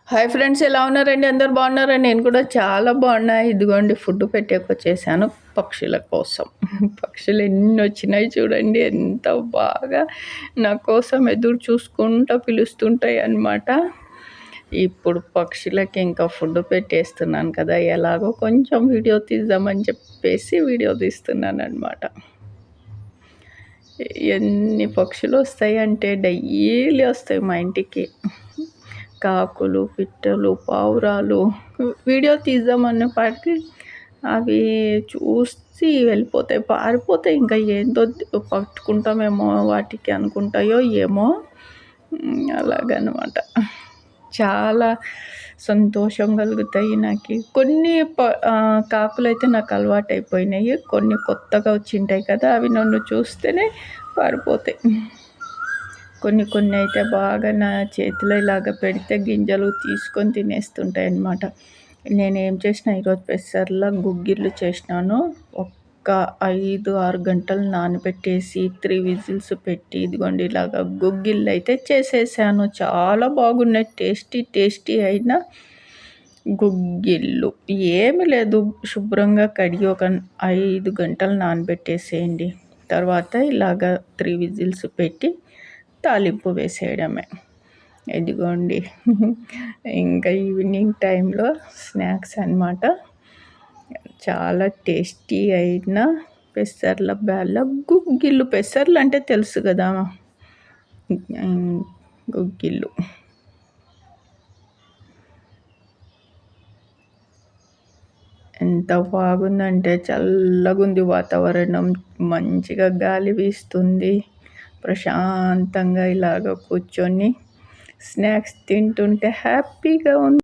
Hi friends, ఎలా ఉన్నారండి? అందరు బాగున్నారండి? నేను కూడా చాలా బాగున్నా. ఇదిగోండి ఫుడ్ పెట్టేకొచ్చేసాను పక్షుల కోసం. పక్షులు ఎన్ని వచ్చినాయి చూడండి, ఎంత బాగా నా కోసం ఎదురు చూసుకుంటూ పిలుస్తుంటాయి అన్నమాట. ఇప్పుడు పక్షులకి ఇంకా ఫుడ్ పెట్టేస్తున్నాను కదా, ఎలాగో కొంచెం వీడియో తీద్దామని చెప్పేసి వీడియో తీస్తున్నాను అనమాట. ఎన్ని పక్షులు వస్తాయి అంటే డైలీ వస్తాయి మా ఇంటికి. కాకులు, పిట్టలు, పావురాలు. వీడియో తీద్దామన్నపాటికి అవి చూసి వెళ్ళిపోతాయి, పారిపోతాయి. ఇంకా ఏందో పట్టుకుంటామేమో వాటికి అనుకుంటాయో ఏమో, అలాగనమాట. చాలా సంతోషం కలుగుతాయి నాకు. కొన్ని కాకులైతే నాకు అలవాటు అయిపోయినాయి. కొన్ని కొత్తగా వచ్చింటాయి కదా, అవి నన్ను చూస్తేనే పారిపోతాయి. కొన్ని అయితే బాగా నా చేతిలో ఇలాగ పెడితే గింజలు తీసుకొని తినేస్తుంటాయి అన్నమాట. నేనేం చేసిన ఈరోజు పెసర్ల గుగ్గిళ్ళు చేసినాను. ఒక్క 5-6 గంటలు నానబెట్టేసి 3 విజిల్స్ పెట్టి ఇదిగోండి ఇలాగ గుగ్గిళ్ళు అయితే చేసేసాను. చాలా బాగున్నాయి, టేస్టీ అయిన గుగ్గిళ్ళు. ఏమి లేదు, శుభ్రంగా కడిగి ఒక 5 గంటలు నానబెట్టేసేయండి. తర్వాత ఇలాగ 3 విజిల్స్ పెట్టి తాలింపు వేసేయడమే. ఇదిగోండి ఇంకా ఈవినింగ్ టైంలో స్నాక్స్ అన్నమాట. చాలా టేస్టీ అయిన పెసర్ల బ్యాళ్ళ గుగ్గిళ్ళు. పెసర్లు అంటే తెలుసు కదా, గుగ్గిళ్ళు. ఎంత బాగుందంటే చల్లగుంది వాతావరణం, మంచిగా గాలి వీస్తుంది. ప్రశాంతంగా ఇలాగ కూర్చొని స్నాక్స్ తింటుంటే హ్యాపీగా ఉంది.